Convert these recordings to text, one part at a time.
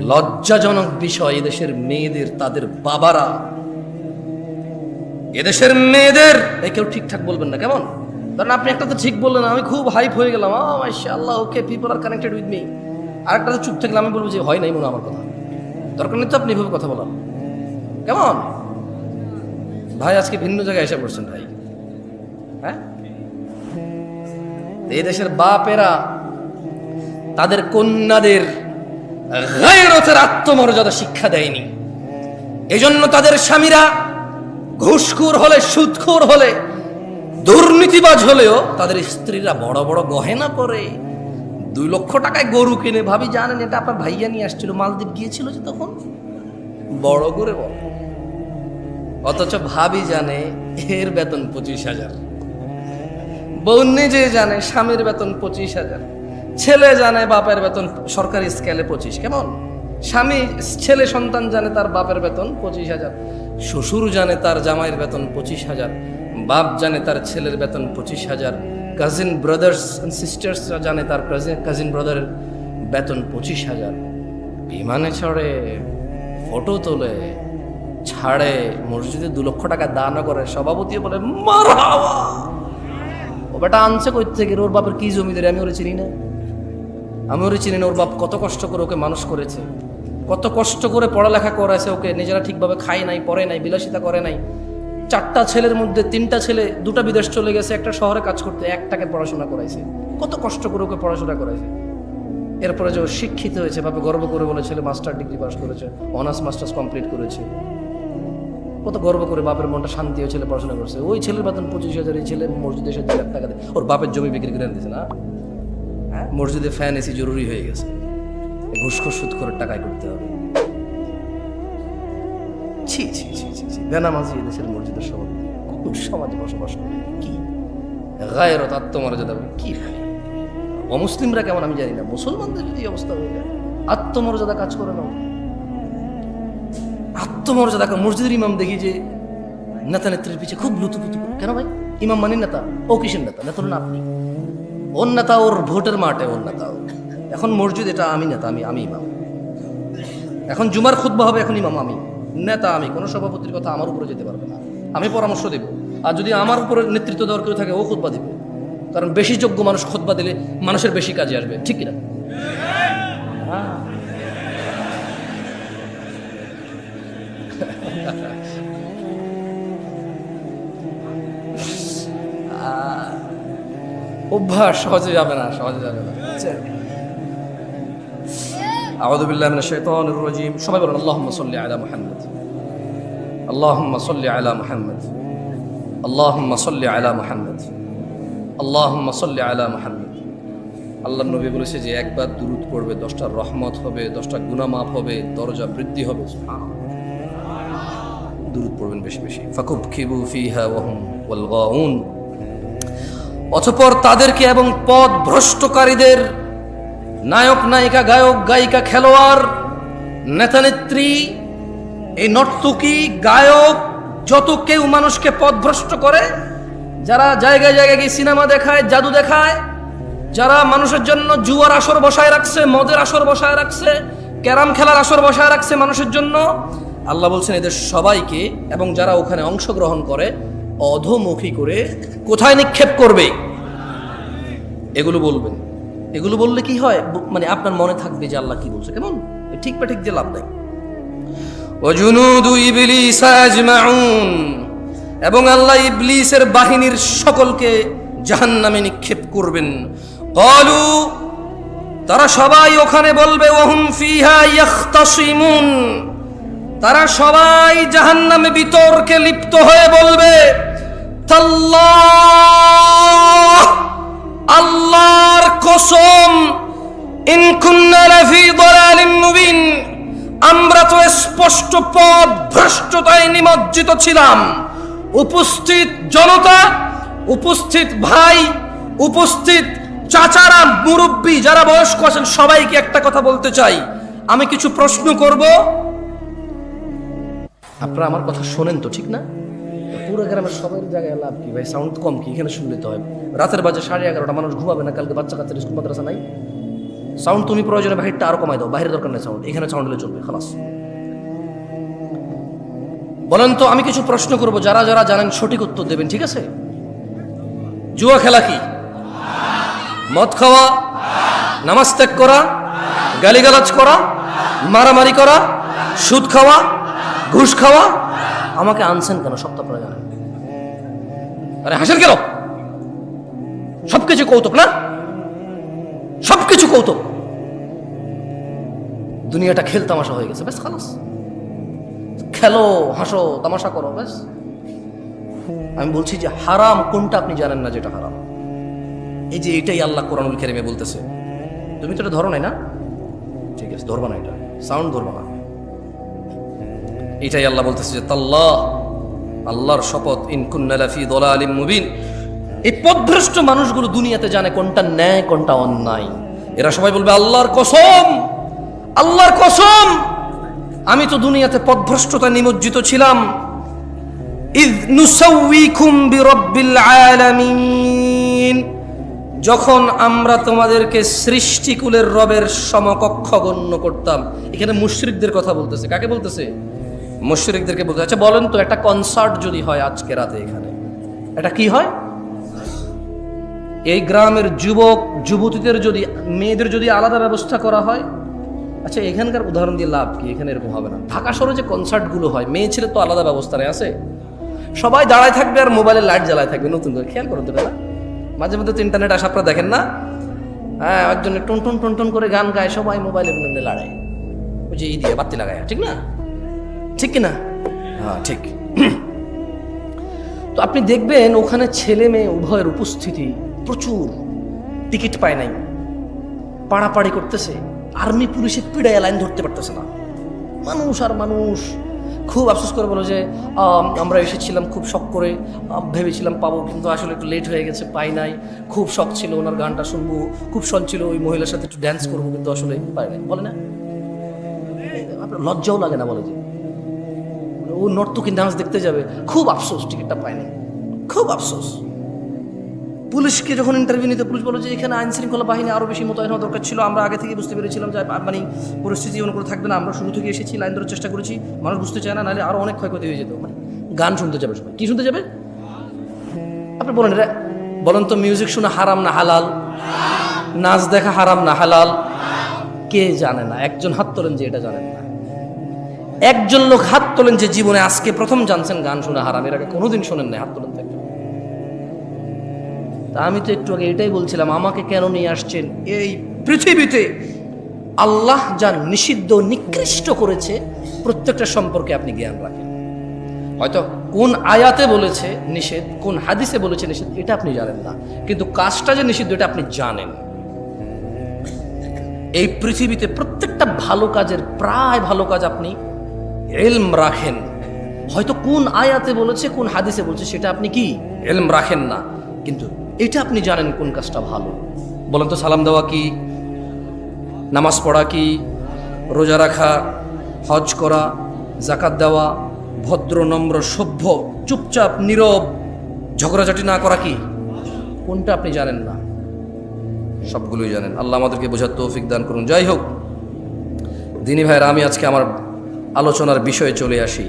লজ্জাজনক বিষয়, এদেশের মেয়েদের তাদের বাবারা, এদেশের মেয়েদের কেউ ঠিকঠাক বলবেন না, কেমন? ধরেন আপনি একটা তো ঠিক বললেন, আমি খুব হাইপ হয়ে গেলাম, মাশাআল্লাহ, okay, people are connected with me. আর একটা তো চুপ থাকলে আমি বলবো যে হয় নাই মনে আমার কথা, দরকার নেই তো আপনি এভাবে কথা বলার, কেমন? ভাই আজকে ভিন্ন জায়গায় এসে পড়ছেন ভাই। হ্যাঁ, এই দেশের বাপেরা তাদের কন্যাদের গায়রতের আত্মমর্যাদা শিক্ষা দেয়নি। এজন্য তাদের স্বামীরা ঘুষখোর হলে, সুদখোর হলে, দুর্নীতিবাজ হলেও তাদের স্ত্রীরা বড় বড় গহেনা পরে, 2 লক্ষ টাকায় গরু কিনে। ভাবি জানেন এটা আপনার ভাইয়া নিয়ে আসছিল, মালদ্বীপ গিয়েছিল যে তখন, বড় করে বলে। অথচ ভাবি জানে এর বেতন 25,000, বউ নিজে জানে স্বামীর বেতন 25,000, ছেলে জানে বাপের বেতন সরকারি স্কেলে 25, কেমন? স্বামী, ছেলে সন্তান জানে তার বাপের বেতন 25,000, শ্বশুর জানে তার জামাইয়ের বেতন 25,000, বাপ জানে তার ছেলের বেতন 25,000, কাজিন ব্রাদার্স অ্যান্ড সিস্টার্স জানে তার কাজিন ব্রাদারের বেতন 25,000। বিমানে চড়ে, ফটো তোলে, ছাড়ে, মসজিদে 2 লক্ষ টাকা দান করে, সভাপতি বলে মারহাবা। ও বেটা আনছে কই থেকে? ওর বাপের কি জমিদারি আমি ওরে চিনি না, আমি ওরে চিনি না। ওর বাপ কত কষ্ট করে ওকে মানুষ করেছে, কত কষ্ট করে পড়ালেখা করেছে ওকে, নিজেরা ঠিকভাবে খায় নাই, পড়ে নাই, বিলাসিতা করে নাই। 4টা ছেলের মধ্যে 3টা ছেলে, 2টা বিদেশ চলে গেছে, একটা শহরে কাজ করতে, 1 টাকায় পড়াশোনা করাইছে, কত কষ্ট করে ওকে পড়াশোনা করাইছে। এরপরে যে ও শিক্ষিত হয়েছে, বাপে গর্ব করে বলে ছেলে মাস্টার ডিগ্রি পাস করেছে, অনার্স মাস্টার্স কমপ্লিট করেছে, কত গর্ব করে বাপের মনটা শান্তি হয়ে ছেলে পড়াশোনা করছে। ওই ছেলের বেতন 25,000, এই ছেলে মসজিদে এসে 2 লাখ টাকা দেয়, ওর বাপের জমি বিক্রি করে দিয়েছে না। হ্যাঁ, মসজিদে ফ্যান এসি জরুরি হয়ে গেছে, ঘুষখোর সুদ করে টাকায় করতে হবে। ছি ছি ছি ছি ছি, বেনামাজি এদেশের মসজিদের সভাপতি কোন সমাজে বসবাস করে? কি গায়রত, আত্মমর্যাদা কি ভাই? অমুসলিমরা কেমন আমি জানি না, মুসলমানদের যদি অবস্থা হয়ে যায়, আত্মমর্যাদা কাজ করে না, আত্মমর্যাদা। মসজিদের ইমাম দেখি যে নেতা নেত্রীর পিছিয়ে খুব লুতুপুতু, কেন ভাই? ইমাম মানি নেতা, ও কিসের নেতা? নেতা না আপনি, ওর নেতা ওর ভোটের মাঠে, ওর নেতা। এখন মসজিদ এটা আমি নেতা, আমি ইমাম। এখন জুমার খুতবা হবে, এখন ইমাম আমি, নেতা আমি, কোনো সভাপতির কথা আমার উপরে যেতে পারবে না, আমি পরামর্শ দেব। আর যদি আমার উপরে নেতৃত্ব দেওয়ার কেউ থাকে, ও খুতবা দিবে, কারণ বেশি যোগ্য মানুষ খুতবা দিলে মানুষের বেশি কাজে আসবে, ঠিক কিনা? অভ্যাস সহজে যাবে না, সহজে যাবে না। আউযু বিল্লাহি মিনাশ শাইতানির রাজীম। সবাই বলেন আল্লাহুম্মা সাল্লি আলা মুহাম্মদ, আল্লাহুম্মা সাল্লি আলা মুহাম্মদ, আল্লাহুম্মা সাল্লি আলা মুহাম্মদ, আল্লাহুম্মা সাল্লি আলা মুহাম্মদ। আল্লাহর নবী বলেছে যে একবার দুরূদ পড়বে 10টা রহমত হবে, 10টা গুনাহ মাফ হবে, দরজা বৃদ্ধি হবে। দুরূদ পড়বেন বেশি বেশি। ফাকুবকিবু ফিহা ওয়া হুম ওয়াল গাউন। অতঃপর তাদেরকে এবং পথ ভ্রষ্টকারীদের, নায়ক নায়িকা, গায়ক গায়িকা, খেলোয়াড়, নেতা নেত্রী, এই নর্তকী, গায়ক, যত কেউ মানুষকে পথভ্রষ্ট করে, যারা জায়গায় জায়গায় গিয়ে সিনেমা দেখায়, জাদু দেখায়, যারা মানুষের জন্য জুয়ার আসর বসায় রাখছে, মদের আসর বসায় রাখছে, ক্যারাম খেলার আসর বসায় রাখছে মানুষের জন্য, আল্লাহ বলছেন এদের সবাইকে এবং যারা ওখানে অংশগ্রহণ করে অধোমুখী করে কোথায় নিক্ষেপ করবে? এগুলো বলবেন। এগুলো বললে কি হয়, মানে আপনার মনে থাকবে যে আল্লাহ কি বলছে, কেমন? ঠিক বা ঠিক যে লাভ নাই। ওয়াজুনুদু ইবলিস আজমাউন, এবং আল্লাহ ইবলিসের বাহিনীর সকলকে জাহান্নামে নিক্ষেপ করবেন। ক্বালু, তারা সবাই ওখানে বলবে, ওয়াহুম ফিহা ইয়াখতাসিমুন, তারা সবাই জাহান্নামে বিতর্কে লিপ্ত হয়ে বলবে, তাল্লাহ, আল্লাহর কসম, ইন কুন্না লাফি দালালিম মুবিন, আমরা তো স্পষ্ট পথ ভ্রষ্টতায় নিমজ্জিত ছিলাম। উপস্থিত জনতা, উপস্থিত ভাই, উপস্থিত চাচারা, মুরব্বী যারা বয়স্ক আছেন, সবাইকে একটা কথা বলতে চাই। আমি কিছু প্রশ্ন করব, আপনারা আমার কথা শোনেন তো, ঠিক না? পুরো গ্রামের সবাই জায়গায় লাভ কি ভাই? সাউন্ড কম কি? এখানে শুনলে তো হয়। রাতের বাজে 11:30, মানুষ ঘুমাবে না, কালকে বাচ্চা কাচ্চার স্কুল মাদ্রাসা নাই। সাউন্ড তুমি প্রয়োজনে বাহিরটা আরো কমাই দাও, বাহিরের দরকার নেই সাউন্ড, এখানে সাউন্ড হলে চলবে, খালাস। বলেন তো, আমি কিছু প্রশ্ন করব, যারা যারা জানেন সঠিক উত্তর দেবেন, ঠিক আছে? জুয়া খেলা কি? মদ খাওয়া, নামাজ ত্যাগ করা, গালিগালাজ করা, মারামারি করা, সুদ খাওয়া, ঘুষ খাওয়া। আমাকে আনছেন কেন? সব তো আপনারা জানেন। আরে হাসেন কেন? সবকিছু কৌতুক না? সবকিছু কৌতুক। দুনিয়াটা খেল তামাশা হয়ে গেছে, ব্যাস খালাস। খেলো, হাসো, তামাশা করো, ব্যাস। আমি বলছি যে হারাম কোনটা আপনি জানেন না যেটা হারাম? এই যে এটাই আল্লাহ কোরআনুল কারীমে বলতেছে। তুমি তো এটা ধরো নাই না? ঠিক আছে, ধরবা না, এটা সাউন্ড ধরবা না। এটাই আল্লাহ বলতেছে যে তাল্লাহ, আল্লাহর শপথ, ইন কুন্না লাফি দালালিম মুবিন। এই পথভ্রষ্ট মানুষগুলো দুনিয়াতে জানে কোনটা ন্যায় কোনটা অন্যায়। এরা সবাই বলবে আল্লাহর কসম, আল্লাহর কসম, আমি তো দুনিয়াতে পথভ্রষ্টতা নিমজ্জিত ছিলাম। ইয নুসাউইকুম বিরাব্বিল আলামিন, যখন আমরা তোমাদেরকে সৃষ্টিকুলের রবের সমকক্ষ গণ্য করতাম। এখানে মুশরিকদের কথা বলতেছে। কাকে বলতেছে? মুশরিকদেরকে বলতে। আচ্ছা বলেন তো, একটা কনসার্ট যদি হয় আজকে রাতে, এখানে এটা কি হয়? এই গ্রামের যুবক যুবতীদের যদি, মেয়েদের যদি আলাদা ব্যবস্থা করা হয়, আচ্ছা এখানকার উদাহরণ দিয়ে লাভ কি? এখানে এরকম হবে না। ঢাকা শহরে যে কনসার্টগুলো হয়, মেয়ে ছেলে তো আলাদা ব্যবস্থা নেই, আছে? সবাই দাঁড়ায় থাকবে আর মোবাইলে লাইট জ্বালায় থাকবে। নতুন করে খেয়াল করতে না, মাঝে মধ্যে তো ইন্টারনেট আসা আপনারা দেখেন না? হ্যাঁ, একজনে টন টন টন টন করে গান গায়, সবাই মোবাইলে লড়ায়, ওই যে ই দিয়ে বাতি লাগায়, ঠিক না? ঠিক কিনা? হ্যাঁ ঠিক। তো আপনি দেখবেন ওখানে ছেলে মেয়ে উভয়ের উপস্থিতি প্রচুর, টিকিট পায় নাই, পাড়াপাড়ি করতেছে, আর্মি পুলিশের পিড়ায় লাইন ধরতে পারতেছে না, মানুষ আর মানুষ। খুব আফসোস করে বলো যে আমরা এসেছিলাম খুব শখ করে, ভেবেছিলাম পাবো, কিন্তু আসলে একটু লেট হয়ে গেছে, পাই নাই। খুব শখ ছিল ওনার গানটা শুনবো, খুব শখ ছিল ওই মহিলার সাথে একটু ড্যান্স করবো, কিন্তু আসলে পাই নাই। বলে না, আপনার লজ্জাও লাগে না? বলে যে ও নর্তকী ডান্স দেখতে যাবে, খুব আফসোস টিকিটটা পায়নি, খুব আফসোস। পুলিশকে যখন ইন্টারভিউ নিতে, পুলিশ বলো যে এখানে আইন শৃঙ্খলা বাহিনী আরও বেশি মোতায়েন হওয়া দরকার ছিল, আমরা আগে থেকে বুঝতে পেরেছিলাম যে মানে পরিস্থিতি এমন করে থাকবে না, আমরা শুরু থেকে এসেছি, লাইন ধরার চেষ্টা করেছি, মানুষ বুঝতে চায় না, নাহলে আরও অনেক ক্ষয়ক্ষতি হয়ে যেত। মানে গান শুনতে যাবে সবাই, কি শুনতে যাবে? আপনি বলেন এটা, বলেন তো, মিউজিক শোনা হারাম না হালাল? নাচ দেখা হারাম না হালাল? কে জানে না? একজন হাত তোলেন যে এটা জানেন না। একজন লোক হাত তোলেন যে জীবনে আজকে প্রথম জানছেন গান শোনা হারাম, এর আগে কোনোদিন শোনেন নাই, হাত তোলেন। তা আমি তো একটু আগে এটাই বলছিলাম, আমাকে কেন নিয়ে আসছেন এই পৃথিবীতে? আল্লাহ যা নিষিদ্ধ নিকৃষ্ট করেছে প্রত্যেকটা সম্পর্কে আপনি জ্ঞান রাখেন। হয়তো কোন আয়াতে বলেছে নিষেধ, কোন হাদিসে বলেছে নিষেধ, এটা আপনি জানেন না, কিন্তু কাজটা যে নিষিদ্ধ এটা আপনি জানেন। এই পৃথিবীতে প্রত্যেকটা ভালো কাজের, প্রায় ভালো কাজ আপনি ইলম রাখেন। হয়তো কোন আয়াতে বলেছে, কোন হাদিসে বলছে, সেটা আপনি কি ইলম রাখেন না, কিন্তু এটা আপনি জানেন কোন কাজটা ভালো। বলেন তো, সালাম দেওয়া কি? নামাজ পড়া কি? রোজা রাখা, হজ করা, যাকাত দেওয়া, ভদ্র নম্র সভ্য চুপচাপ নীরব ঝগড়াঝাটি না করা কি? কোনটা আপনি জানেন না? সবগুলোই জানেন। আল্লাহ আমাদেরকে বোঝার তৌফিক দান করুন। যাই হোক দিনী ভাইরা, আমি আজকে আমার আলোচনার বিষয়ে চলে আসি।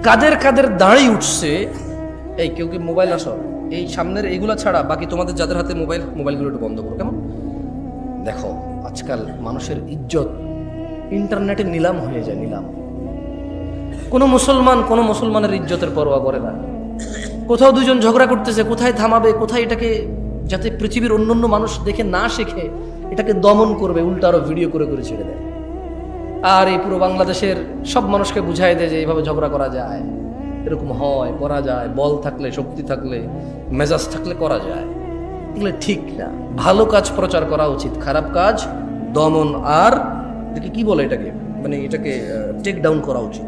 কাদের কাদের দাঁড়িয়ে উঠছে? এই কেউ কি মোবাইল আসো, এই সামনের এইগুলা ছাড়া বাকি তোমাদের যাদের হাতে মোবাইলগুলো একটু বন্ধ করো, কেমন? দেখো আজকাল মানুষের ইজ্জত ইন্টারনেটে নিলাম হয়ে যায়, নিলাম। কোনো মুসলমানের ইজ্জতের পরোয়া করে না। কোথাও দুজন ঝগড়া করতেছে, কোথায় থামাবে, কোথায় এটাকে, যাতে পৃথিবীর অন্যান্য মানুষ দেখে না শেখে, এটাকে দমন করবে, উল্টা আরো ভিডিও করে করে ছেড়ে দেয়। আর এই পুরো বাংলাদেশের সব মানুষকে বুঝাই দেয় যে এইভাবে ঝগড়া করা যায়, এরকম হয়, করা যায়, বল থাকলে, শক্তি থাকলে, মেজাজ থাকলে করা যায়। এগুলো ঠিক না। ভালো কাজ প্রচার করা উচিত, খারাপ কাজ দমন আর এটাকে কি বলে, এটাকে মানে এটাকে টেক ডাউন করা উচিত,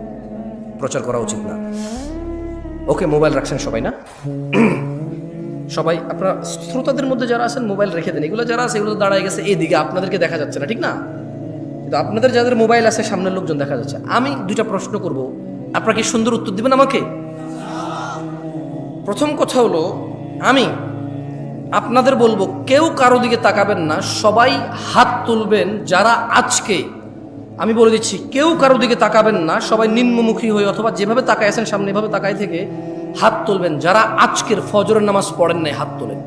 প্রচার করা উচিত না। ওকে, মোবাইল রাখছেন সবাই না? সবাই আপনারা শ্রোতাদের মধ্যে যারা আছেন মোবাইল রেখে দেন। এগুলো যারা আছে এগুলো দাঁড়ায় গেছে এদিকে, আপনাদেরকে দেখা যাচ্ছে না, ঠিক না? কিন্তু আপনাদের যাদের মোবাইল আছে সামনের লোকজন দেখা যাচ্ছে। আমি দুইটা প্রশ্ন করব, আপনারা কি সুন্দর উত্তর দিবেন আমাকে? প্রথম কথা হলো, আমি আপনাদের বলবো, কেউ কারো দিকে তাকাবেন না, সবাই হাত তুলবেন যারা আজকে, আমি বলে দিচ্ছি, কেউ কারো দিকে তাকাবেন না, সবাই নিম্নমুখী হয়ে অথবা যেভাবে তাকায় আছেন সামনে এভাবে তাকায় থেকে হাত তুলবেন যারা আজকের ফজরের নামাজ পড়েন নাই। হাত তোলেন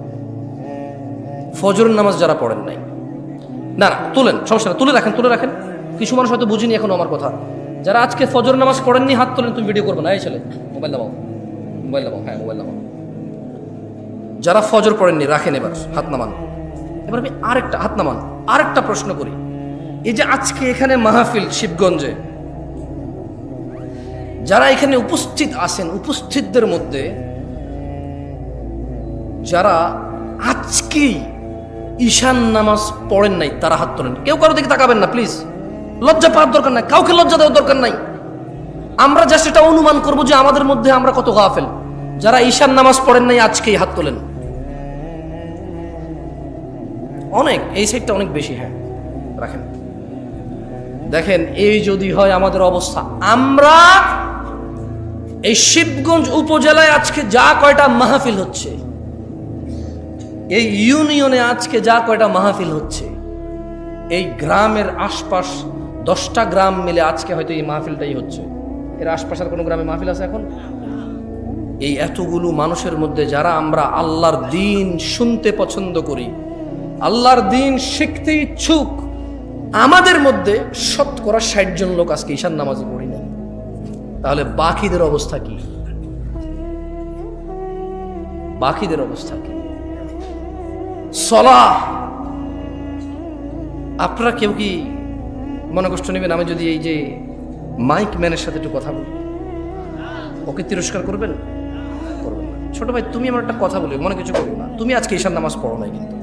ফজরের নামাজ যারা পড়েন নাই। না না, তোলেন, সমস্যা না, তুলে রাখেন, তুলে রাখেন। কিছু মানুষ হয়তো বুঝিনি এখন আমার কথা। যারা আজকে ফজর নামাজ পড়েননি হাত তোলেন। তুমি ভিডিও করবে না, এই ছেলে মোবাইল নামাও, মোবাইল নামাও, হ্যাঁ মোবাইল নামাও। যারা ফজর পড়েননি রাখেন, এবার হাত নামান। এবার আমি আরেকটা হাত নামান, আরেকটা প্রশ্ন করি। এই যে আজকে এখানে মাহফিল শিবগঞ্জে, যারা এখানে উপস্থিত আছেন, উপস্থিতদের মধ্যে যারা আজকেই ঈশান নামাজ পড়েন নাই তারা হাত তোলেন। কেউ কারো দিকে তাকাবেন না প্লিজ, লজ্জা পাওয়ার দরকার নাই, কাউকে লজ্জা দেওয়ার দরকার নাই। আমরা জাস্ট এটা অনুমান করবো যে আমাদের মধ্যে আমরা কত গাফেল। যারা ঈশান নামাজ পড়েন নাই আজকেই হাত তোলেন। অনেক, এই সাইডটা অনেক বেশি, হ্যাঁ রাখেন। দেখেন, এই যদি হয় আমাদের অবস্থা, আমরা এই শিবগঞ্জ উপজেলায় আজকে যা কয়টা মাহফিল হচ্ছে, এই ইউনিয়নে আজকে যা কয়টা মাহফিল হচ্ছে, এই গ্রামের আশপাশ 10টা গ্রাম মিলে আজকে হয়তো এই মাহফিলটাই হচ্ছে। এর আশপাশের কোনো গ্রামে মাহফিল আছে এখন? এই এতগুলো মানুষের মধ্যে যারা আমরা আল্লাহর দ্বীন শুনতে পছন্দ করি, আল্লাহর দ্বীন শিখতে ইচ্ছুক, আমাদের মধ্যে 60% জন লোক আজকে ঈশান নামাজে পড়ি না। তাহলে বাকিদের অবস্থা কি? বাকিদের অবস্থা কি? সলাহ, আপনারা কেউ কি মনে কষ্ট নেবেন আমি যদি এই যে মাইক ম্যানের সাথে একটু কথা বলি? ওকে তিরস্কার করবেন? করবেন না। ছোট ভাই, তুমি আমার একটা কথা বলি, মনে কিছু করো না। তুমি আজকে ঈশান নামাজ পড়ো নাই, কিন্তু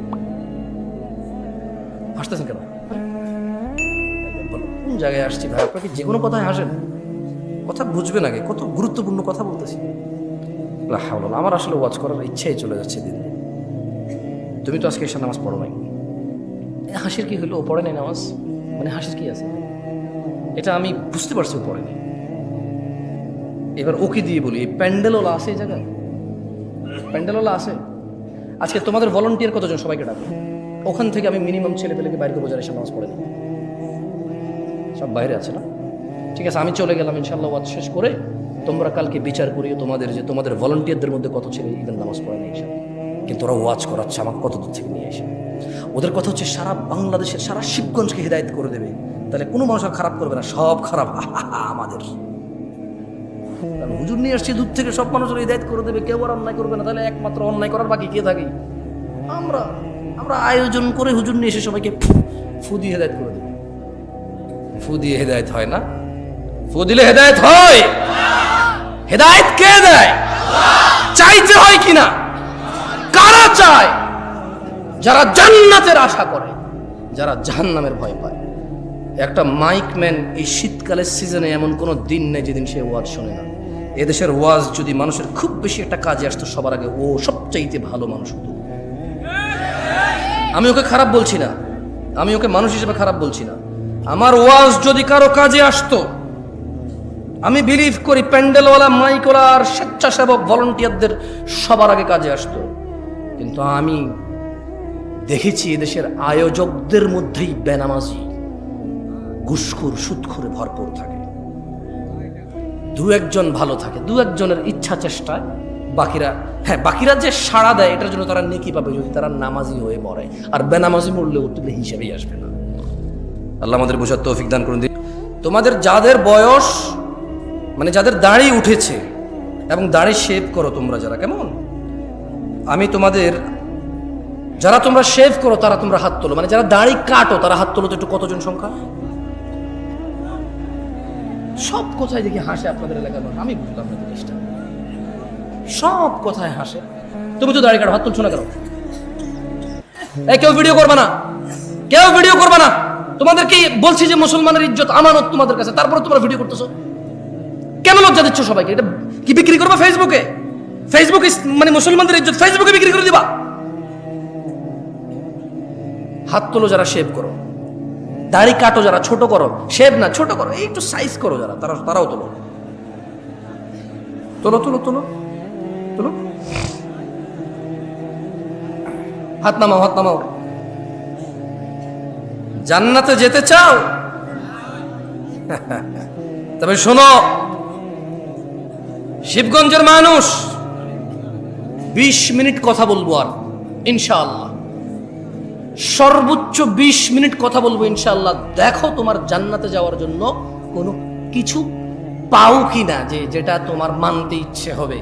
হাসতেছেন কেন? কোন জায়গায় আসছি ভাই? আপনাকে যে কোনো কথায় হাসেন, কথা বুঝবেন আগে, কত গুরুত্বপূর্ণ কথা বলতেছি। আমার আসলে ওয়াজ করার ইচ্ছাই চলে যাচ্ছে দিন দিন। তুমি তো আজকে ঈশান নামাজ পড়ো নাই, হাসির কি হলো? ও পড়ে নাই নামাজ, মানে হাসির কি আছে? এটা আমি বুঝতে পারছি ও পড়ে নাই। এবার ওকে দিয়ে বলি, এই প্যান্ডেলওয়ালা আছে এই জায়গায়? প্যান্ডেলওয়ালা আছে? আজকে তোমাদের ভলান্টিয়ার কতজন? সবাইকে ডাকো। ওখান থেকে আমি মিনিমাম ছেলে পেলেকে বাইরে করবো যারা ঈশান নামাজ পড়ে না। সব বাইরে আছে না? ঠিক আছে, আমি চলে গেলাম। ইনশাল্লাহ ওয়াজ শেষ করে তোমরা কালকে বিচার করিও তোমাদের, যে তোমাদের ভলান্টিয়ারদের মধ্যে কত ছেলে ইভেন নামাজ পড়ে না ঈশান, কিন্তু ওরা ওয়াজ করাচ্ছে আমাকে কত দূর থেকে নিয়ে এসে। ওদের কথা হচ্ছে সারা বাংলাদেশের, সারা শিবগঞ্জকে হিদায়ত করে দেবে। তাহলে কোনো মানুষ আর খারাপ করবে না, সব খারাপ আমাদের। হুজুর নিয়ে আসছে দূর থেকে, সব মানুষের হিদায়ত করে দেবে, কেউ আর অন্যায় করবে না। তাহলে একমাত্র অন্যায় করার বাকি কে থাকে? আমরা। আমরা আয়োজন করে হুজুর নিয়ে এসে সবাইকে ফু দিয়ে হেদায়ত করে দেবে। ফু দিয়ে হেদায়ত হয় না? ফু দিলে হেদায়ত হয়? হেদায়ত কে দেয়? চাইতে হয় কিনা? কারা চায়? যারা জান্নাতের আশা করে, যারা জাহান্নামের ভয় পায়। একটা মাইকম্যান এই শীতকালের সিজনে এমন কোনো দিন নেই যেদিন সে ওয়াজ শোনে না। এদেশের ওয়াজ যদি মানুষের খুব বেশি একটা কাজে আসতো, সবার আগে ও সবচাইতে ভালো মানুষ হতো। আমি ওকে খারাপ বলছি না, আমি ওকে মানুষ হিসেবে খারাপ বলছি না। আমার ওয়াজ যদি কারো কাজে আসতো, আমি বিলিভ করি প্যান্ডেলওয়ালা, মাইকওয়ালা আর স্বেচ্ছাসেবক ভলান্টিয়ারদের সবার আগে কাজে আসতো। কিন্তু আমি দেখেছি এদেশের আয়োজকদের মধ্যেই বেনামাজি, ঘুষখোর, সুদখোরে ভরপুর থাকে। দু একজন ভালো থাকে, দু একজনের ইচ্ছা চেষ্টায়, বাকিরা, হ্যাঁ বাকিরা যে সাড়া দেয় এটার জন্য তারা নেকি পাবে যদি তারা নামাজি হয়ে মরে। আর বেনামাজি মরলে উঠলে হিসেবেই আসবে না। আল্লাহ আমাদের বোঝার তৌফিক দান করুন। তোমাদের যাদের বয়স, মানে যাদের দাড়ি উঠেছে এবং দাড়ি শেভ করো তোমরা যারা, কেমন, আমি তোমাদের, যারা তোমরা শেভ করো তারা তোমরা হাত তোলো। মানে যারা দাড়ি কাটো তারা হাত তোলো তো একটু, কতজন সংখ্যা? সব কথায় দেখি হাসে আপনাদের এলাকার মানুষ, আমি বুঝলাম না জিনিসটা। সব কথায় হাসে। তুমি তো দাড়ি কাটো, হাত তুলছো না কেন? এই কেউ ভিডিও করবে না, কেউ ভিডিও করবে না। তোমাদেরকে বলছি যে মুসলমানের ইজ্জত আমানত তোমাদের কাছে, তারপরে তোমরা ভিডিও করতেছো কেন? লজ্জা দিচ্ছ সবাইকে। এটা কি বিক্রি করবা ফেসবুকে? ফেসবুক মানে মুসলমানদের ইজ্জত ফেসবুকে বিক্রি করে দিবা? হাত তোলো যারা শেভ করো, দাড়ি কাটো যারা, ছোট করো, শেভ না ছোট করো, এই একটু সাইজ করো যারা, তারাও তোলো, তোলো তোলো তোলো তোলো। হাত নামাও, হাত নামাও। জান্নাতে যেতে চাও? তবে শোনো, শিবগঞ্জের মানুষ 20 মিনিট কথা বলবো, আর ইনশাআল্লাহ সর্বোচ্চ 20 মিনিট কথা বলবো ইনশাআল্লাহ। দেখো তোমার জান্নাতে যাওয়ার জন্য কোনো কিছু পাও কিনা, যেটা তোমার মানতে ইচ্ছে হবে,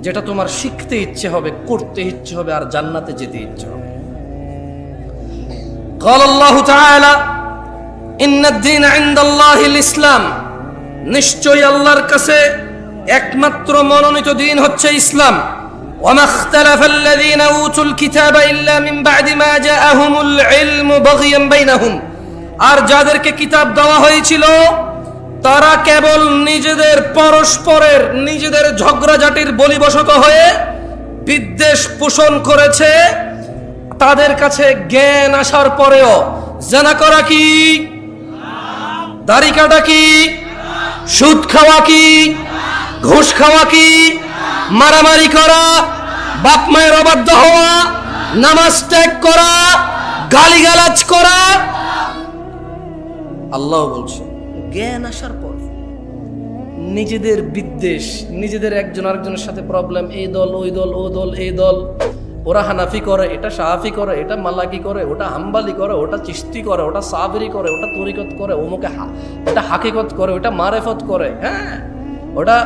যেটা তোমার শিখতে ইচ্ছে হবে, করতে ইচ্ছে হবে, আর জান্নাতে যেতে ইচ্ছে হবে। قال الله تعالى إن الدين عند الله الإسلام, নিশ্চয়ই আল্লাহর কাছে একমাত্র মনোনীত দিন হচ্ছে ইসলাম। وما اختلف الذين أوتوا الكتاب إلا من بعد ما جاءهم العلم بغيا بينهم, আর যাদেরকে কিতাব দেওয়া হয়েছিল তারা কেবল নিজেদের পরস্পরের নিজেদের ঝগড়াঝাটির বলিবশত হয়ে বিদ্বেষ পোষণ করেছে। তাদের কাছে জ্ঞান আসার পরেও জানা করা কি, দাড়ি কাটা কি, সুদ খাওয়া কি, ঘুষ খাওয়া কি, মারামারি করা, বাপ মায়ের অবাধ্য হওয়া, নামাজ ত্যাগ করা, গালিগালাজ করা। আল্লাহ বলছে জ্ঞান আসার পর নিজেদের বিদ্বেষ, নিজেদের একজন আরেকজনের সাথে প্রবলেম, এই দল ওই দল, ও দল এই দল, ওরা হানাফি করে, এটা শাহাফি করে, এটা মালাকি করে, ওটা হাম্বালি করে, ওটা চিশতি করে, ওটা সাবরি করে, ওটা তরিকত করে, ওমুকে ওটা হাকিকত করে, ওটা মারেফত করে, হ্যাঁ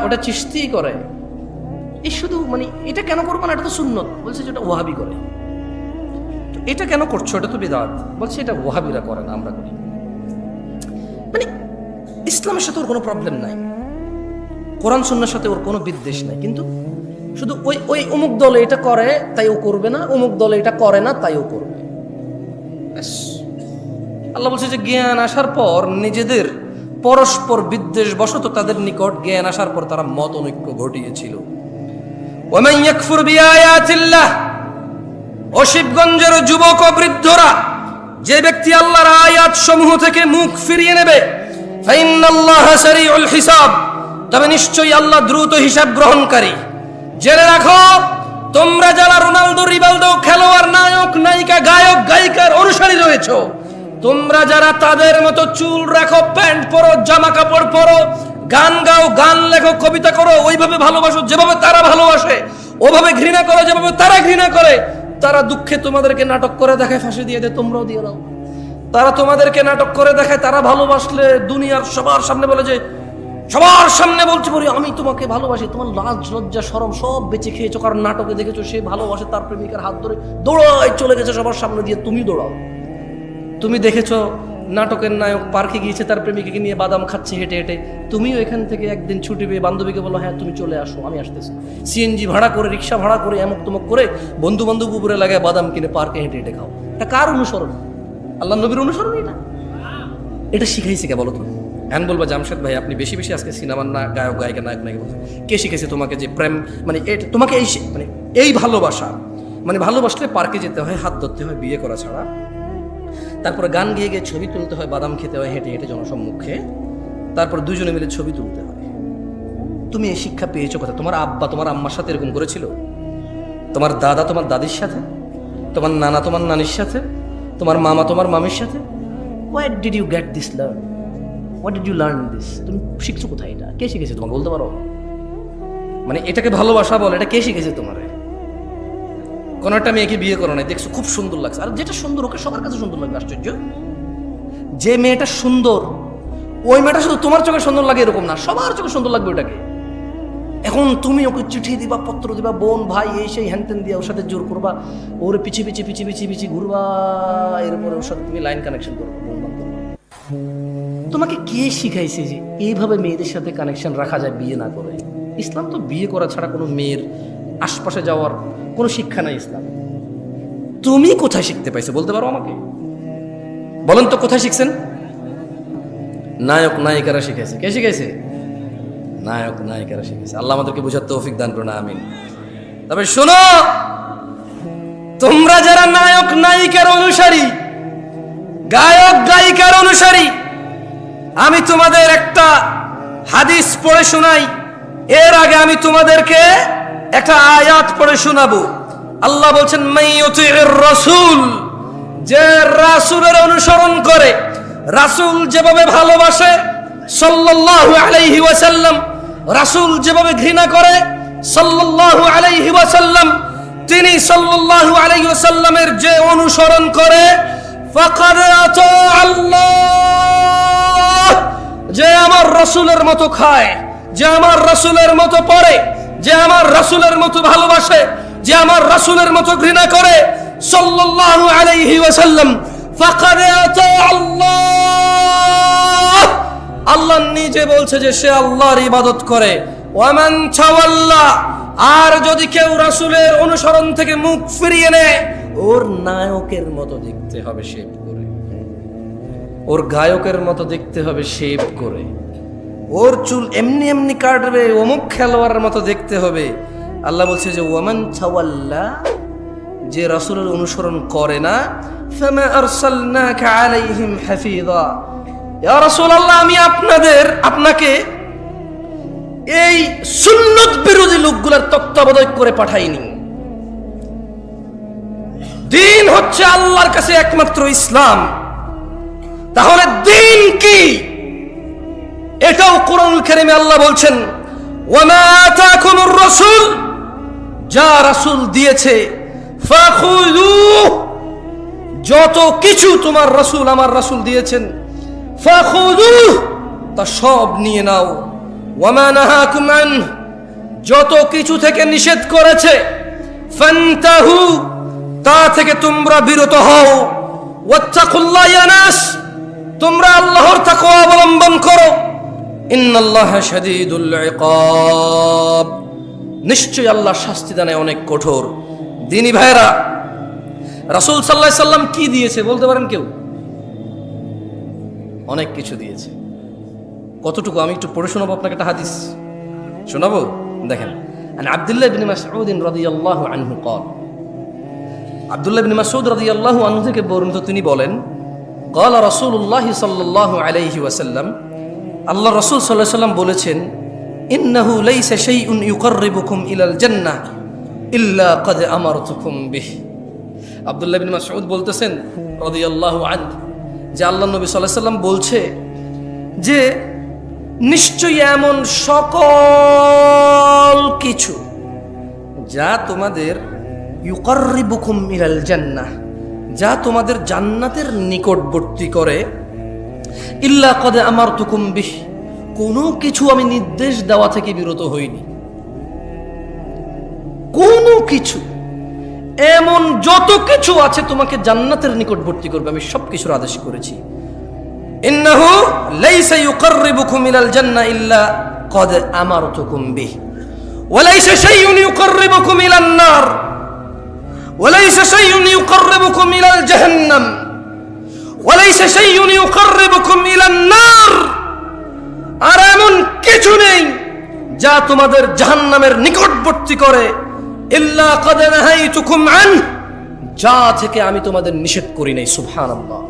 ওটা চিশতি করে। এই শুধু মানে এটা কেন করবো না, এটা তো সুন্নত, বলছে যেটা ওয়াহাবি করে। এটা কেন করছো, এটা তো বিদআত, বলছে এটা ওয়াহাবিরা করে না, আমরা করি। মানে ইসলামের সাথে ওর কোনো প্রবলেম নাই, কোরআন সুন্নাহর সাথে ওর কোনো বিদ্বেষ নাই, কিন্তু শুধু ওই অমুক দলে এটা করে তাই ও করবে না, অমুক দলে এটা করে না তাই ও করবে। আল্লাহ বলছে যে জ্ঞান আসার পর নিজেদের পরস্পর বিদ্বেষ বশত তাদের নিকট জ্ঞান আসার পর তারা মত অনৈক্য ঘটিয়েছিল। ওয়ামান ইয়াকফুর বিআয়াতিল্লাহ, ও শিবগঞ্জের যুবক ও বৃদ্ধরা, যে ব্যক্তি আল্লাহর আয়াত সমূহ থেকে মুখ ফিরিয়ে নেবে, ফাইন্নাল্লাহা সারিউল হিসাব, তবে নিশ্চয়ই আল্লাহ দ্রুত হিসাব গ্রহণকারী। জেনে রাখো, তোমরা যারা রোনালদো, রিভালদো, খেলোয়াড়, নায়ক, নায়িকা, গায়ক, গায়িকার অনুসারী রয়েছো, তোমরা যারা তাদের মতো চুল রাখো, প্যান্ট পরো, জামা কাপড় পরো, গান গাও, গান লেখো, কবিতা করো, ওইভাবে ভালোবাসো যেভাবে তারা ভালোবাসে, ওভাবে ঘৃণা করো যেভাবে তারা ঘৃণা করে, তারা দুঃখে তোমাদেরকে নাটক করে দেখায়, ফাঁসি দিয়ে দেয়, তোমরাও দিয়ে দাও। তারা তোমাদেরকে নাটক করে দেখায়, তারা ভালোবাসলে দুনিয়ার সবার সামনে বলে যে, সবার সামনে বলছে বলি আমি তোমাকে ভালোবাসি, তোমার লাজ লজ্জা শরম সব বেঁচে খেয়েছো, কারণ নাটকে দেখেছো সে ভালোবাসে, তার প্রেমিকার হাত ধরে দৌড়ায় চলে গেছে সবার সামনে দিয়ে, তুমি দৌড়াও। তুমি দেখেছো নাটকের নায়ক পার্কে গিয়েছে, তার প্রেমিকাকে নিয়ে বাদাম খাচ্ছে হেঁটে হেঁটে, তুমিও এখান থেকে একদিন ছুটি পেয়ে বান্ধবীকে বলো হ্যাঁ তুমি চলে আসো, আমি আসতেছি। সিএনজি ভাড়া করে, রিক্সা ভাড়া করে, এমক তমক করে বন্ধু বান্ধব উপরে লাগায় বাদাম কিনে পার্কে হেঁটে হেঁটে খাও। এটা কার অনুসরণ? আল্লাহ নবীর অনুসরণ? এটা শিখাইছে কে বলো তো? হ্যান বলবা জামশেদ ভাই আপনি বেশি বেশি আজকে সিনেমার না গায়ক গায়িকা নায়ক নায়িকা বলছেন। কে শিখেছে তোমাকে যে প্রেম মানে তোমাকে এই মানে এই ভালোবাসা, মানে ভালোবাসলে পার্কে যেতে হয়, হাত ধরতে হয়, বিয়ে করা ছাড়া, তারপরে গান গিয়ে গিয়ে ছবি তুলতে হয়, বাদাম খেতে হয় হেঁটে হেঁটে জনসম্মুখে, তারপর দুজনে মিলে ছবি তুলতে হয়। তুমি এই শিক্ষা পেয়েছো কোথায়? তোমার আব্বা তোমার আম্মার সাথে এরকম করেছিল? তোমার দাদা তোমার দাদির সাথে? তোমার নানা তোমার নানির সাথে? তোমার মামা তোমার মামির সাথে? Where did you get this learn? What did you learn this? তুমি শিখছো কোথায় এটা? কে শিখেছে তোমাকে বলতে পারো? মানে এটাকে ভালোবাসা বলে, এটা কে শিখেছে তোমারে? কোন একটা মেয়েকে বিয়ে করো নাই, দেখছো খুব সুন্দর লাগছে, আর যেটা সুন্দর ওকে সবার কাছে সুন্দর লাগবে। আশ্চর্য, যে মেয়েটা সুন্দর ওই মেয়েটা শুধু তোমার চোখে সুন্দর লাগে এরকম না, সবার চোখে সুন্দর লাগবে ওটাকে। এখন তুমি ওকে চিঠি দিবা, পত্র দিবা, বোন ভাই এই সেই হ্যানতেন দিয়া ওর সাথে জোর করবা, ওর পিছিয়ে পিছিয়ে পিছিয়ে পিছিয়ে পিছিয়ে ঘুরবা, এরপরে ওর সাথে তুমি লাইন কানেকশন করবা। তোমাকে কে শিখাইছে যে এইভাবে মেয়েদের সাথে কানেকশন রাখা যায় বিয়ে না করে? ইসলাম তো বিয়ে করা ছাড়া কোনো মেয়ের আশপাশে যাওয়ার কোনো শিক্ষা নাই ইসলাম। তুমি কোথায় শিখতে পাইছো বলতে পারো আমাকে? বলেন তো কোথায় শিখছেন? নায়ক নায়িকারা শিখাইছে। কে শিখাইছে? নায়ক নায়িকারা শিখেছে। আল্লাহ আমাদেরকে বুঝার তৌফিক দান করুন, আমিন। তবে শোনো, তোমরা যারা নায়ক নায়িকার অনুসারী, গায়ক গায়িকার অনুসারী, আমি তোমাদের একটা হাদিস পড়ে শোনাই। এর আগে আমি তোমাদেরকে একটা আয়াত পড়ে শোনাবো। আল্লাহ বলছেন মাইয়ুতির রাসূল, যে রাসূলের অনুসরণ করে, রাসূল যেভাবে ভালোবাসে সাল্লাল্লাহু আলাইহি ওয়াসাল্লাম, রাসূল যেভাবে ঘৃণা করে সাল্লাল্লাহু আলাইহি ওয়াসাল্লাম, তিনি সাল্লাল্লাহু আলাইহি ওয়াসাল্লামের যে অনুসরণ করে ফাকাদ আতা আল্লাহ, যে আমার রাসূলের মতো খায়, যে আমার রাসূলের মতো পড়ে, যে আমার রাসূলের মতো ভালোবাসে, যে আমার রাসূলের মতো ঘৃণা করে সাল্লাল্লাহু আলাইহি ওয়াসাল্লাম, ফাকাদ আতা আল্লাহ, আল্লাহ নিজে বলছে যে সে আল্লাহর ইবাদত করে। ওয়ামান তাওয়াল্লা, আর যদি কেউ রাসূলের অনুসরণ থেকে মুখ ফিরিয়ে নেয়, ওর নায়কের মতো দেখতে হবে শেভ করে, ওর গায়কের মতো দেখতে হবে শেভ করে, ওর চুল এমনি এমনি কাটবে, অমুক খেলোয়াড়ের মতো দেখতে হবে। আল্লাহ বলছে যে ওয়ামান তাওয়াল্লা, যে রাসূলের অনুসরণ করে না, ফামা আরসালনাকা আলাইহিম হাফিযা, ইয়া রাসূলুল্লাহ আমি আপনাকে এই সুন্নত বিরোধী লোকগুলোর তত্ত্বাবধায়ক করে পাঠাইনি। দিন হচ্ছে আল্লাহর কাছে একমাত্র ইসলাম, তাহলে দিন কি? এটাও কোরআনুল কারীমে আল্লাহ বলছেন ওয়ামা আতাকুমুর রাসূল, যা রাসূল দিয়েছে ফাখুযুহু, যত কিছু তোমার রাসূল আমার রাসূল দিয়েছেন, ফাখুযুহু, তা সব নিয়ে নাও। ওয়ামা নাহাকুম আনহু, যত কিছু থেকে নিষেধ করেছে, ফান্তাহু, তা থেকে তোমরা বিরত হও। ওয়াত্তাকুল্লাহ ইয়া নাস, তোমরা আল্লাহর তাকওয়া অবলম্বন করো। ইন্নাল্লাহা শাদীদুল ইকাব, নিশ্চয়ই আল্লাহ শাস্তি দানে অনেক কঠোর। দিনী ভাইরা, রাসূল সাল্লাল্লাহু আলাইহি সাল্লাম কি দিয়েছে বলতে পারেন কেউ? অনেক কিছু দিয়েছে। কতটুকু আমি একটু পড়ে শোনাবো আপনাকে, একটা হাদিস শোনাবো। দেখেন, আন আব্দুল্লাহ ইবনে মাসউদ রাদিয়াল্লাহু আনহু قال, আব্দুল্লাহ ইবনে মাসউদ রাদিয়াল্লাহু আনহু থেকে বর্ণিত, তিনি বলেন قال রাসূলুল্লাহ সাল্লাল্লাহু আলাইহি ওয়াসাল্লাম, আল্লাহ রাসূল সাল্লাল্লাহু আলাইহি ওয়াসাল্লাম বলেছেন, ইন্নাহু লাইসা শাইউন ইউকাররিবুকুম ইলাল জান্নাহ ইল্লা ক্বাদ আমারতুকুম বিহি। আব্দুল্লাহ ইবনে মাসউদ বলতেছেন রাদিয়াল্লাহু আনহু যে আল্লাহ নবী সাল্লাল্লাহু আলাইহি ওয়াসাল্লাম বলছে যে নিশ্চয়ই এমন সকল কিছু যা তোমাদের ইউকাররিবুকুম ইলাল জান্নাহ, যা তোমাদের জান্নাতের নিকটবর্তী করে, ইল্লা ক্বাদ আমারতুকুম বিহি, কোনো কিছু আমি নির্দেশ দেওয়া থেকে বিরত হইনি। কোনো কিছু, এমন যত কিছু আছে তোমাকে জান্নাতের নিকটবর্তী করবে, আমি সব কিছুর আদেশ করেছি। ইন্নাহু লাইসা ইউকাররিবুকুম ইলাল জান্নাহ ইল্লা ক্বাদ আমারতুকুম বিহি ওয়া লাইসা শাইউন ইউকাররিবুকুম ইলান নার ওয়া লাইসা শাইউন ইউকাররিবুকুম ইলাল জাহান্নাম ওয়া লাইসা শাইউন ইউকাররিবুকুম ইলান নার, আর এমন কিছু নেই যা তোমাদের জাহান্নামের নিকটবর্তী করে, ইল্লা ক্বাদ নাহাইতুকুম আন, যা থেকে আমি তোমাদের নিষেধ করি নাই। সুবহানাল্লাহ।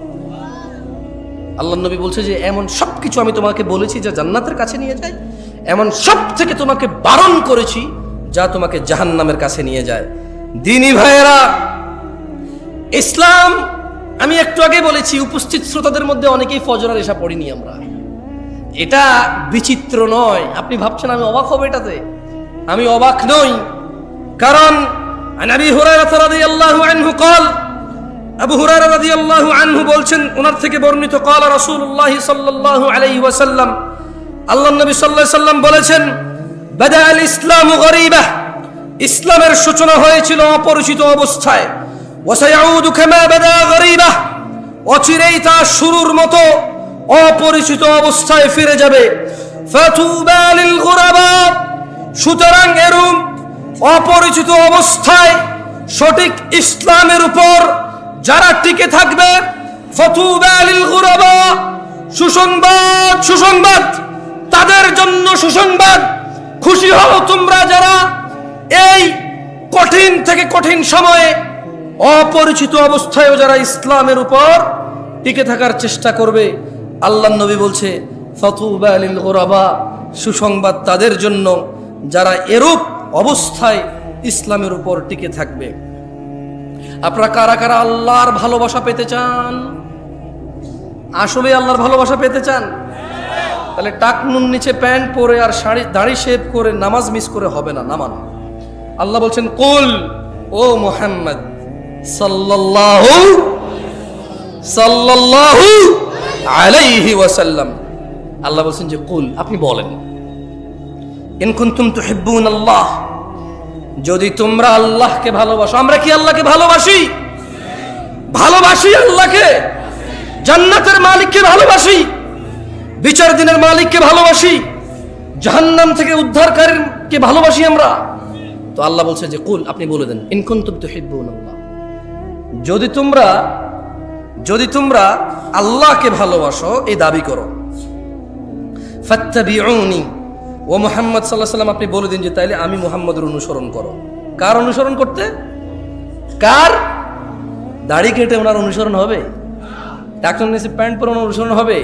আল্লাহ নবী বলছে যে এমন সবকিছু আমি তোমাকে বলেছি যা জান্নাতের কাছে নিয়ে যায়, এমন সব থেকে তোমাকে বারণ করেছি যা তোমাকে জাহান্নামের কাছে নিয়ে যায়। দিনী ভাইয়েরা, ইসলাম, আমি একটু আগে বলেছি, উপস্থিত শ্রোতাদের মধ্যে অনেকেই ফজরের এশা পড়িনি আমরা। এটা বিচিত্র নয়, আপনি ভাবছেন আমি অবাক হব এটাতে, আমি অবাক নই। কারণ আবু হুরায়রা রাদিয়াল্লাহু আনহু قال, আবু হুরায়রা রাদিয়াল্লাহু আনহু বলছেন, ওনার থেকে বর্ণিত, قال রাসূলুল্লাহ সাল্লাল্লাহু আলাইহি ওয়াসাল্লাম, আল্লাহর নবী সাল্লাল্লাহু আলাইহি ওয়াসাল্লাম বলেছেন, বাদা আল ইসলামু গরীবা, ইসলামের সূচনা হয়েছিল অপরিচিত অবস্থায়, ওয়া সায়াউদু কামা বাদা গরীবা, অচিরেই তা শুরুর মতো অপরিচিত অবস্থায় ফিরে যাবে। ফাতুবা লিল গুরাবা, সুতরাং এরূপ অপরিচিত অবস্থায় সঠিক ইসলামের উপর যারা টিকে থাকবে, ফাতুবা লিল গুরাবা, সুসংবাদ, সুসংবাদ তাদের জন্য সুসংবাদ। খুশি হও তোমরা যারা এই কঠিন থেকে কঠিন সময়ে অপরিচিত অবস্থায়ও যারা ইসলামের উপর টিকে থাকার চেষ্টা করবে। আল্লাহর নবী বলছে ফাতুবা লিল গুরাবা, সুসংবাদ তাদের জন্য যারা এরূপ অবস্থায় ইসলামের উপর টিকে থাকবে। আপনারা কারা কারা আল্লাহর ভালোবাসা পেতে চান? আসলে আল্লাহর ভালোবাসা পেতে চান? তাহলে টাকনুন নিচে প্যান্ট পরে আর দাড়ি শেভ করে নামাজ মিস করে হবে না, নামান। আল্লাহ বলছেন কুল, ও মুহাম্মদ সাল্লাল্লাহু আলাইহি ওয়াসাল্লাম, আল্লাহ বলছেন যে কুল, আপনি বলেন, ইন কুনতুম তুহিব্বুনাল্লাহ, যদি তোমরা আল্লাহকে ভালোবাসো। আমরা কি আল্লাহকে ভালোবাসি? ভালোবাসি আল্লাহকে, জান্নাতের মালিককে ভালোবাসি, বিচার দিনের মালিককে ভালোবাসি, জাহান্নাম থেকে উদ্ধারকারীকে ভালোবাসি আমরা। তো আল্লাহ বলছে যে কুল, আপনি বলে দেন, ইন কুনতুম তুহিব্বুনাল্লাহ, যদি তোমরা আল্লাহকে ভালোবাসো, এই দাবি করো, ফাত্তাবিউনি, ও মুহাম্মদ সাল্লাল্লাহু আলাইহি ওয়াসাল্লাম, আপনি বলে দিন যে তাইলে আমি মুহাম্মদের অনুসরণ করো। কার অনুসরণ করতে? কার? দাড়ি কেটে ওনার অনুসরণ হবে? টাকনুন নিচে প্যান্ট পরে ওনার অনুসরণ হবে?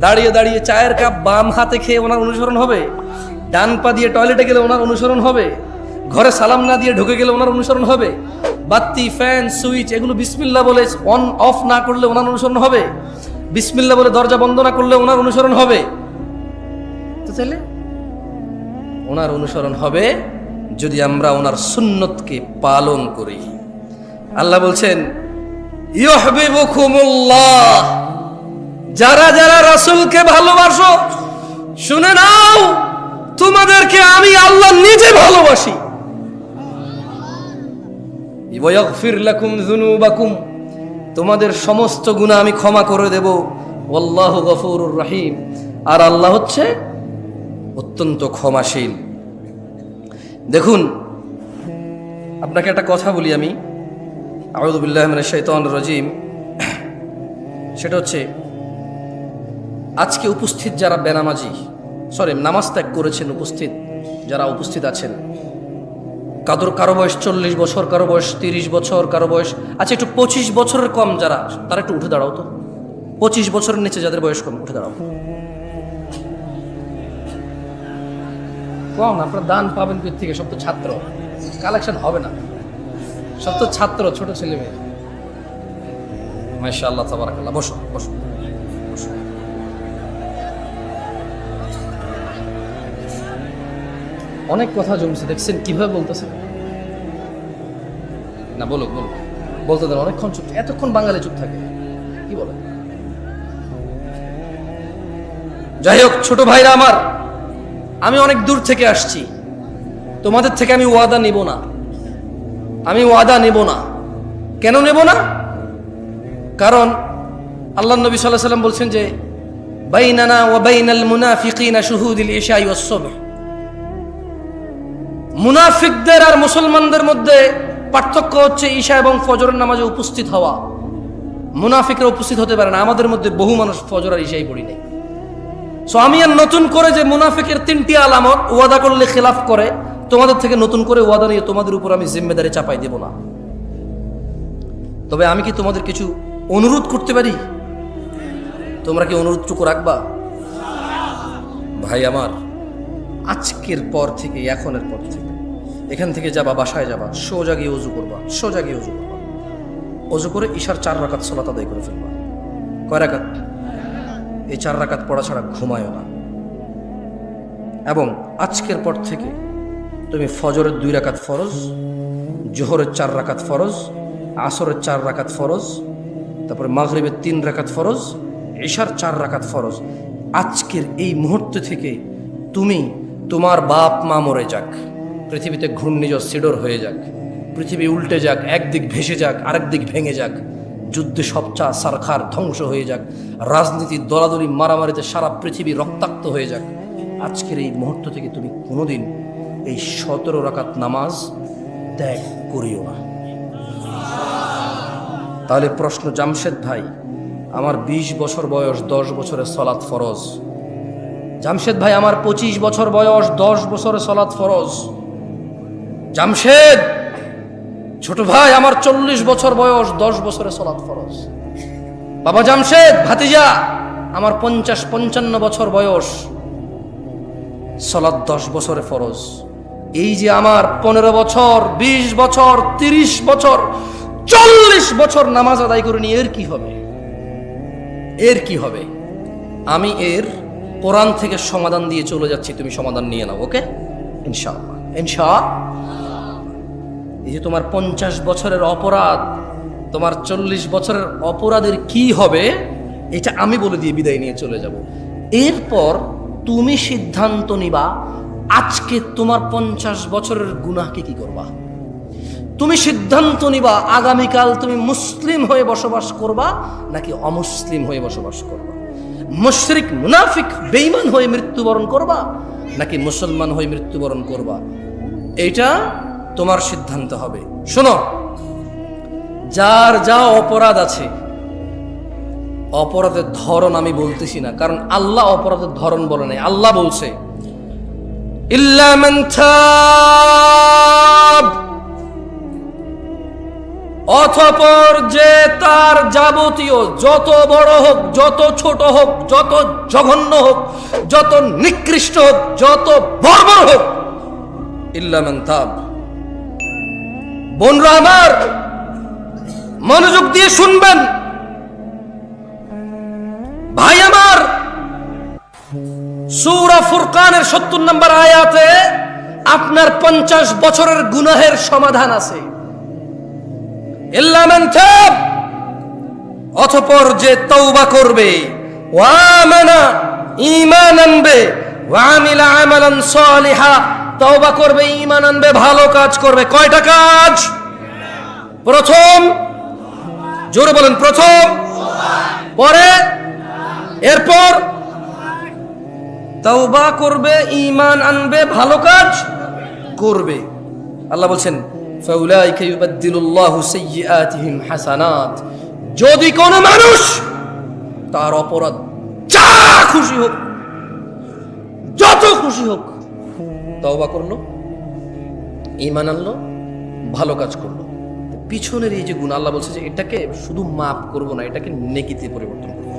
দাঁড়িয়ে দাঁড়িয়ে চায়ের কাপ বাম হাতে খেয়ে ওনার অনুসরণ হবে? ডান পা দিয়ে টয়লেটে গেলে ওনার অনুসরণ হবে? ঘরে সালাম না দিয়ে ঢুকে গেলে ওনার অনুসরণ হবে? বাতি, ফ্যান, সুইচ এগুলো বিসমিল্লাহ বলে অন অফ না করলে ওনার অনুসরণ হবে? বিসমিল্লাহ বলে দরজা বন্ধ না করলে ওনার অনুসরণ হবে? তো তাহলে ওনার অনুসরণ হবে যদি আমরা ওনার সুন্নতকে পালন করি। আল্লাহ বলছেন ইউহিব্বুকুমুল্লাহ, যারা যারা রাসূলকে ভালোবাসো শুনে নাও, তোমাদেরকে আমি আল্লাহ নিজে ভালোবাসি। ওয়া ইয়াগফির লাকুম যুনুবাকুম, তোমাদের সমস্ত গুনাহ আমি ক্ষমা করে দেব। ওয়াল্লাহু গফুরুর রহিম, আর আল্লাহ হচ্ছে অত্যন্ত ক্ষমাশীল। দেখুন, আপনাকে একটা কথা বলি আমি, আউযু বিল্লাহি মিনাশ শাইতানির রাজিম। সেটা হচ্ছে, আজকে উপস্থিত যারা বেনামাজি, নামাজ ত্যাগ করেছেন, যারা উপস্থিত আছেন, কারো বয়স 40 বছর, কারো বয়স 30 বছর, কারো বয়স আচ্ছা একটু 25 বছরের কম যারা, তারা একটু উঠে দাঁড়াও তো। 25 বছরের নিচে যাদের বয়স কম, উঠে দাঁড়াও। কম, আপনার দান পাবেন কোথা থেকে? সব তো ছাত্র, কালেকশন হবে না, সব তো ছাত্র, ছোট ছেলে মেয়ে। মাশাআল্লাহ, তাবারাকাল্লাহ। বসো বসো বসো। অনেক কথা জমছে, দেখছেন কিভাবে বলতেছে না? বলুক বলুক, বলতে দেন। অনেকক্ষণ চুপ, এতক্ষণ বাঙালি চুপ থাকে, কি বলে? যাই হোক, ছোট ভাইরা আমার, আমি অনেক দূর থেকে আসছি, তোমাদের থেকে আমি ওয়াদা নিব না। আমি ওয়াদা নেব না। কেন নেব না? কারণ আল্লাহ নবী সাল্লাল্লাহু আলাইহি ওয়াসাল্লাম বলছেন যে বাইনানা ওয়া বাইনাল মুনাফিকিনা শুহুদুল ইশাই ওয়াস সুবহ, মুনাফিকদের আর মুসলমানদের মধ্যে পার্থক্য হচ্ছে ঈশা এবং ফজরের নামাজে উপস্থিত হওয়া। মুনাফিকরা উপস্থিত হতে পারে না। আমাদের মধ্যে বহু মানুষ ফজর আর ঈশাই পড়ি নাই। সো আমি আর নতুন করে যে মুনাফিকের 3টি আলামত, ওয়াদা করলে খেলাফ করে, তোমাদের থেকে নতুন করে ওয়াদা নিয়ে তোমাদের উপর আমি জিম্মেদারি চাপাই দেব না। তবে আমি কি তোমাদের কিছু অনুরোধ করতে পারি? তোমরা কি অনুরোধটুকু রাখবা? ভাই আমার, আজকের পর থেকে, এখনের পর থেকে, এখান থেকে যাবা, বাসায় যাবা, সোজা গিয়ে অজু করবা, সোজা গিয়ে অজু করবা, অজু করে ঈশার 4 রাকাত সালাত আদায় করে ফেলবা। কয় রাকাত? এই 4 রাকাত পড়া ছাড়া ঘুমায়ও না। এবং আজকের পর থেকে তুমি ফজরের 2 রাকাত ফরজ, জোহরের 4 রাকাত ফরজ, আসরের 4 রাকাত ফরজ, তারপরে মাগরিবের 3 রাকাত ফরজ, ঈশার 4 রাকাত ফরজ, আজকের এই মুহূর্ত থেকে তুমি, তোমার বাপ মা মরে যাক, পৃথিবীতে ঘূর্ণিঝড় সিডর হয়ে যাক, পৃথিবী উল্টে যাক, একদিক ভেসে যাক, আরেক দিক ভেঙে যাক, যুদ্ধে সবচা সারখার ধ্বংস হয়ে যাক, রাজনীতির দলাদলি মারামারিতে সারা পৃথিবী রক্তাক্ত হয়ে যাক, আজকের এই মুহূর্ত থেকে তুমি কোনোদিন এই 17 রাকাত নামাজ ত্যাগ করিও না। তাহলে প্রশ্ন, জামশেদ ভাই, আমার 20 বছর বয়স, 10 বছরের সলাৎ ফরজ। জামশেদ ভাই, আমার 25 বছর বয়স, 10 বছরের সলাৎ ফরজ। জামশেদ ছোট ভাই, আমার 40 বছর বয়স, 10 বছরের সলাৎ ফরজ। বাবা জামশেদ ভাতিজা, আমার 50-55 বছর বয়স, সলাৎ 10 বছরে ফরজ। এই যে আমার 15 বছর, 20 বছর, 30 বছর, 40 বছর নামাজ আদায় করিনি, এর কি হবে? এর কি হবে? আমি এর কোরআন থেকে সমাধান দিয়ে চলে যাচ্ছি, তুমি সমাধান নিয়ে নাও, ওকে? ইনশাআল্লাহ, ইনশাআল্লাহ। এই যে তোমার 50 বছরের অপরাধ, তোমার 40 বছরের অপরাধের কি হবে, এটা আমি বলে দিয়ে বিদায় নিয়ে চলে যাব। এরপর তুমি সিদ্ধান্ত নিবা আজকে তোমার 50 বছরের গুনাহকে কি করবা। তুমি সিদ্ধান্ত নিবা আগামীকাল তুমি মুসলিম হয়ে বসবাস করবা নাকি অমুসলিম হয়ে বসবাস করবা, মুশরিক মুনাফিক বেঈমান হয়ে মৃত্যুবরণ করবা নাকি মুসলমান হয়ে মৃত্যুবরণ করবা। এটা তোমার সিদ্ধান্ত হবে। শোনো, যার যা অপরাধ আছে, অপরাধের ধরন আমি বলতেছি না, কারণ আল্লাহ অপরাধের ধরন বলে নাই। আল্লাহ বলছে ইল্লা মান তাব, অতঃপর যে তার যাবতীয় যত বড় হোক, যত ছোট হোক, যত জঘন্য হোক, যত নিকৃষ্ট হোক, যত বর্বর হোক, ইল্লা মান তাব। বোনরা আমার, মনোযোগ দিয়ে শুনবেন, ভাই আমার, সূরা ফুরকানের 70 নম্বর আয়াতে আপনার 50 বছরের গুনাহের সমাধান আছে। ইল্লা মান তাব, অতঃপর যে তওবা করবে, ওয়া আমানা, ঈমান আনবে, ওয়া আমিলা আমালান সালিহা, তওবা করবে, ঈমান আনবে, ভালো কাজ করবে। কয়টা কাজ? প্রথম, জোরে বলেন, প্রথম, পরে, এরপর তওবা করবে, ঈমান আনবে, ভালো কাজ করবে। আল্লাহ বলছেন ফাউলাইকা ইউবাদদিলুল্লাহু সাইয়্যাতিহিম হাসানাত। যদি কোন মানুষ তার অপরাধ যা খুশি হোক, যত খুশি হোক, তওবা করলো, ঈমান আনলো, ভালো কাজ করলো, পিছনের এই যে গুনাহ, আল্লাহ বলছে যে এটাকে শুধু মাফ করব না, এটাকে নেকিতে পরিবর্তন করব।